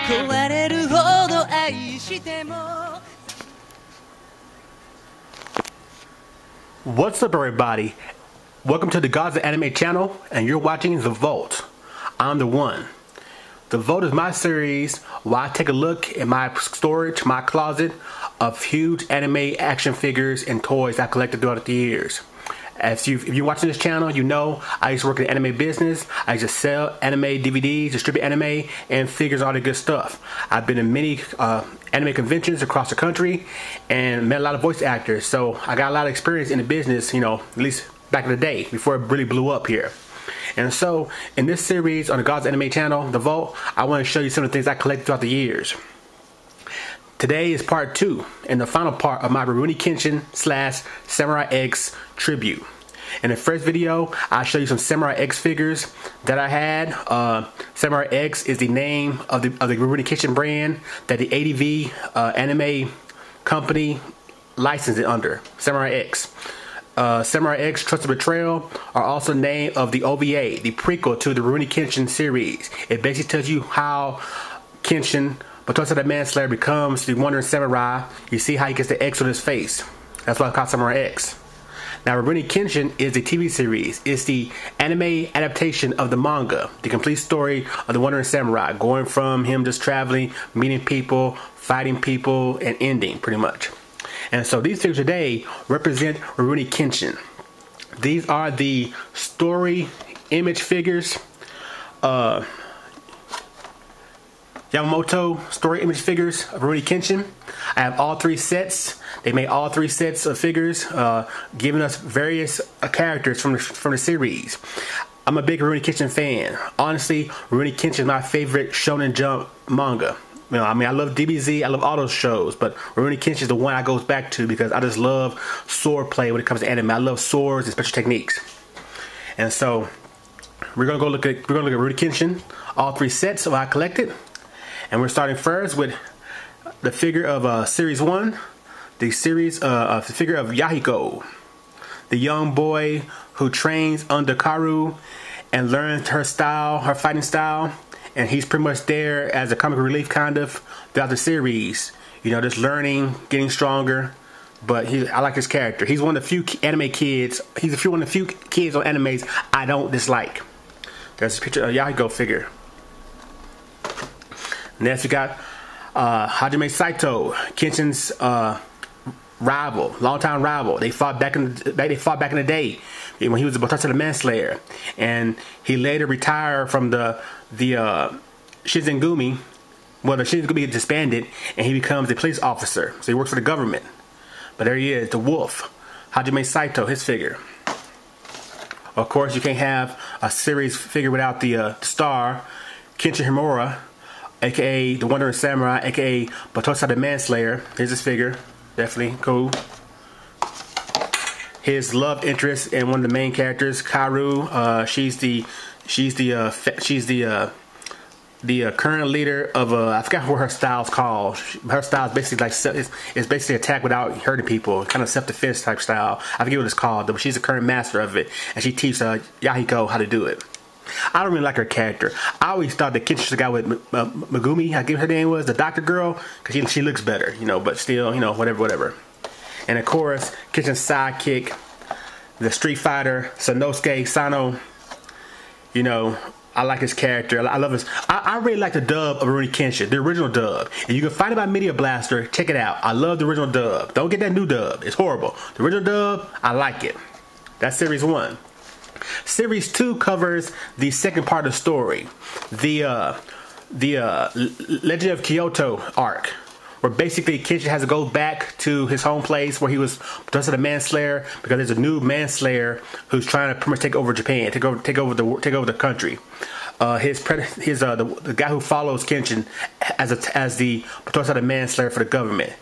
壊れるほど愛しても What's up, everybody? Welcome to the Gods of Anime channel, and you're watching The Vault. I'm the one. The Vault is my series where I take a look in my storage, my closet of huge anime action figures and toys I collected throughout the years. If you're watching this channel, you know I used to work in the anime business. I used to sell anime DVDs, distribute anime, and figures, all the good stuff. I've been in many anime conventions across the country and met a lot of voice actors. So I got a lot of experience in the business, you know, at least back in the day before it really blew up here. And so in this series on the Gods Anime channel, The Vault, I want to show you some of the things I collected throughout the years. Today is part 2 and the final part of my Rurouni Kenshin / Samurai X tribute. In the first video, I'll show you some Samurai X figures that I had. Samurai X is the name of the Rurouni Kenshin brand that the ADV anime company licensed it under. Samurai X. Samurai X Trusted Betrayal are also the name of the OVA, the prequel to the Rurouni Kenshin series. It basically tells you how Kenshin, Batosa the Manslayer, becomes the Wandering Samurai. You see how he gets the X on his face. That's why it's called Samurai X. Now, Rurouni Kenshin is the TV series. It's the anime adaptation of the manga, the complete story of the Wandering Samurai, going from him just traveling, meeting people, fighting people, and ending, pretty much. And so these figures today represent Rurouni Kenshin. These are the story image figures. Yamamoto story image figures of Rurouni Kenshin. I have all 3 sets. They made all 3 sets of figures, giving us various characters from the series. I'm a big Rurouni Kenshin fan. Honestly, Rurouni Kenshin is my favorite Shonen Jump manga. You know, I mean, I love DBZ, I love all those shows, but Rurouni Kenshin is the one I goes back to because I just love sword play when it comes to anime. I love swords and special techniques. And so we're gonna look at Rurouni Kenshin, all 3 sets of what I collected. And we're starting first with the figure of Series 1, the figure of Yahiko, the young boy who trains under Karu and learns her style, her fighting style, and he's pretty much there as a comic relief kind of throughout the series. You know, just learning, getting stronger. But I like his character. He's one of the few anime kids. He's one of the few kids on animes I don't dislike. There's a picture of Yahiko figure. Next we got Hajime Saito, Kenshin's rival, longtime rival. They fought back in the day when he was a Batosa the Manslayer, and he later retired from the Shinzengumi. Well, the Shinzengumi disbanded, and he becomes a police officer. So he works for the government. But there he is, the Wolf, Hajime Saito, his figure. Of course, you can't have a series figure without the star, Kenshin Himura, aka the Wandering Samurai, aka Batosa the Manslayer. Here's his figure, definitely cool. His love interest and one of the main characters, Karu. She's the current leader of I forgot what her style's called. Her style is basically like it's basically attack without hurting people, kind of self-defense type style. I forget what it's called, but she's the current master of it, and she teaches Yahiko how to do it. I don't really like her character. I always thought that Kenshin was the guy with Megumi, I give her name was, the doctor girl, because she looks better, you know, but still, you know, whatever. And of course, Kenshin's sidekick, the Street Fighter, Sanosuke Sano. You know, I like his character. I love his. I really like the dub of Rurouni Kenshin, the original dub. And you can find it by Media Blaster. Check it out. I love the original dub. Don't get that new dub. It's horrible. The original dub, I like it. That's Series 1. Series 2 covers the second part of the story, the Legend of Kyoto Arc, where basically Kenshin has to go back to his home place where he was just the Manslayer, because there's a new Manslayer who's trying to pretty much take over Japan, take over the country. The guy who follows Kenshin as the Batosa the Manslayer for the government,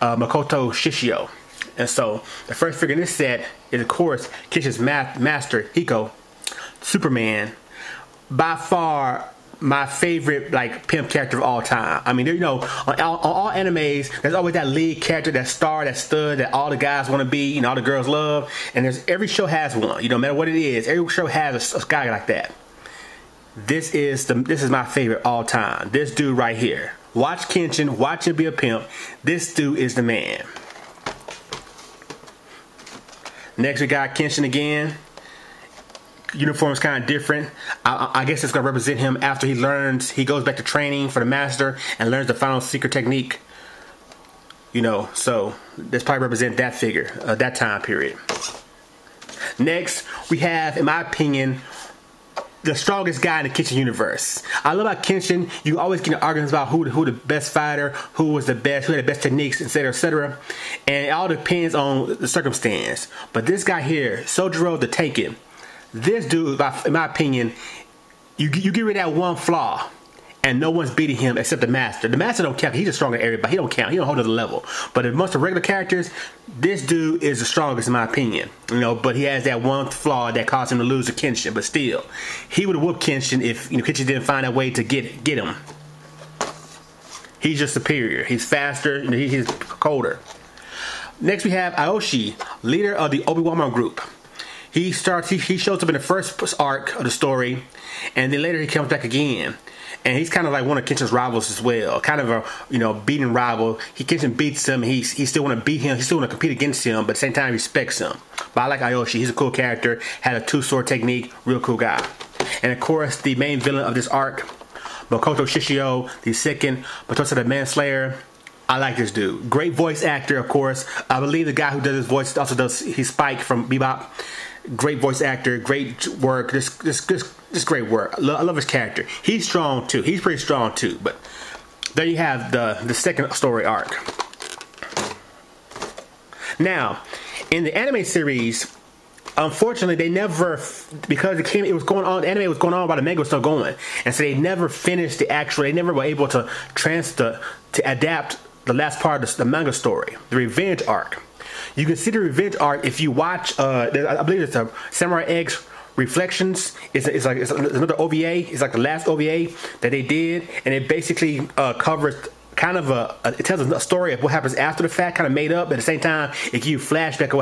Makoto Shishio. And so the first figure in this set is, of course, Kenshin's master, Hiko, Superman. By far my favorite pimp character of all time. I mean, you know, on all animes, there's always that lead character, that star, that stud that all the guys want to be, and all the girls love. And every show has one. You know, no matter what it is, every show has a guy like that. this is my favorite all time. This dude right here. Watch Kenshin, watch him be a pimp. This dude is the man. Next we got Kenshin again. Uniform is kind of different. I guess it's gonna represent him after he goes back to training for the master and learns the final secret technique. You know, so this probably represent that figure, that time period. Next, we have, in my opinion, the strongest guy in the Kenshin universe. I love about Kenshin, you always get arguments about who the best fighter, who was the best, who had the best techniques, etc., etc. And it all depends on the circumstance. But this guy here, Sojiro the Taken, this dude, in my opinion, you get rid of that one flaw, and no one's beating him except the master. The master don't count. He's the strongest everybody. He don't count. He don't hold another level. But amongst the regular characters, this dude is the strongest in my opinion. You know, but he has that one flaw that caused him to lose to Kenshin. But still, he would have whooped Kenshin if Kenshin didn't find a way to get him. He's just superior. He's faster. He's colder. Next, we have Aoshi, leader of the Obi-Wan group. He shows up in the first arc of the story, and then later he comes back again. And he's kind of like one of Kenshin's rivals as well. Kind of a beating rival. Kenshin beats him. He still want to beat him. He still want to compete against him, but at the same time respects him. But I like Aoshi. He's a cool character. Had a two-sword technique. Real cool guy. And of course, the main villain of this arc, Makoto Shishio, the second Matosa the Manslayer. I like this dude. Great voice actor, of course. I believe the guy who does his voice also does Spike from Bebop. Great voice actor, great work, just great work. I love his character. He's strong too. He's pretty strong too. But there you have the second story arc. Now, in the anime series, unfortunately, they never, because it was going on, the anime was going on while the manga was still going, and so they never finished they never were able to adapt the last part of the manga story, the revenge arc. You can see the revenge arc if you watch. I believe it's a Samurai X Reflections. It's another OVA. It's like the last OVA that they did, and it basically covers kind of it tells a story of what happens after the fact, kind of made up. But at the same time, it gives you flashback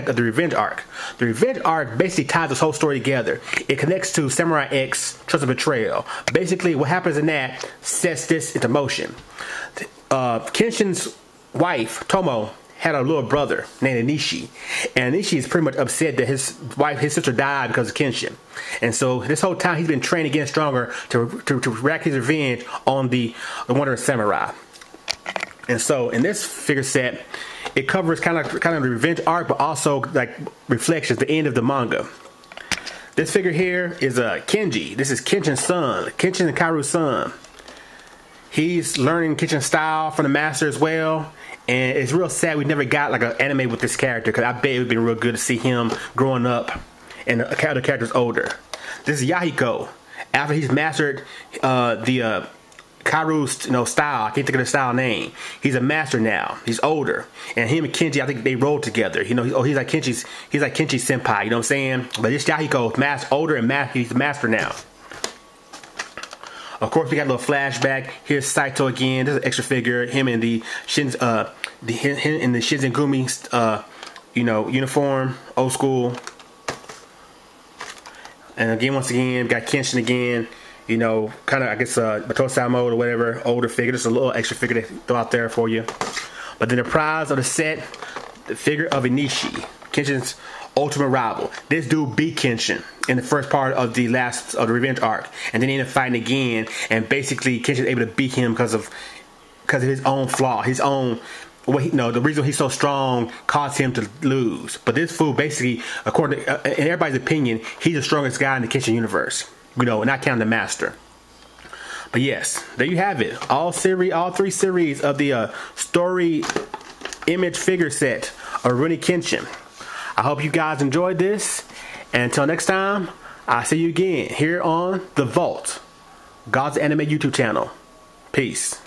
of the revenge arc. The revenge arc basically ties this whole story together. It connects to Samurai X Trust and Betrayal. Basically, what happens in that sets this into motion. Kenshin's wife Tomo had a little brother named Anishi, and Anishi is pretty much upset that his sister died because of Kenshin, and so this whole time he's been training again stronger to rack his revenge on the Wandering Samurai. And so in this figure set, it covers kind of the revenge arc, but also like reflections, the end of the manga. This figure here is Kenji. This is Kenshin's son, Kenshin and Kaoru's son. He's learning Kenshin style from the master as well. And it's real sad we never got like an anime with this character, because I bet it would have been real good to see him growing up and the character's older. This is Yahiko. After he's mastered the Kaoru's style, I can't think of the style name. He's a master now. He's older, and him and Kenji, I think they rolled together. He's like Kenji's senpai. You know what I'm saying? But this Yahiko, older and he's the master now. Of course, we got a little flashback. Here's Saito again. This is an extra figure. Him in the Shinzengumi, uniform, old school. And again, once again, we got Kenshin again. Kind of, I guess, Batosai mode or whatever. Older figure. Just a little extra figure to throw out there for you. But then the prize of the set, the figure of Inishi, Kenshin's ultimate rival. This dude beat Kenshin in the first part of the revenge arc, and then he ended up fighting again, and basically Kenshin's able to beat him because of his own flaw, the reason he's so strong caused him to lose. But this fool basically, according to, in everybody's opinion, he's the strongest guy in the Kenshin universe, not counting the master. But yes, there you have it, all three series of the story image figure set of Rurouni Kenshin. I hope you guys enjoyed this. And until next time, I'll see you again here on The Vault, God's Anime YouTube channel. Peace.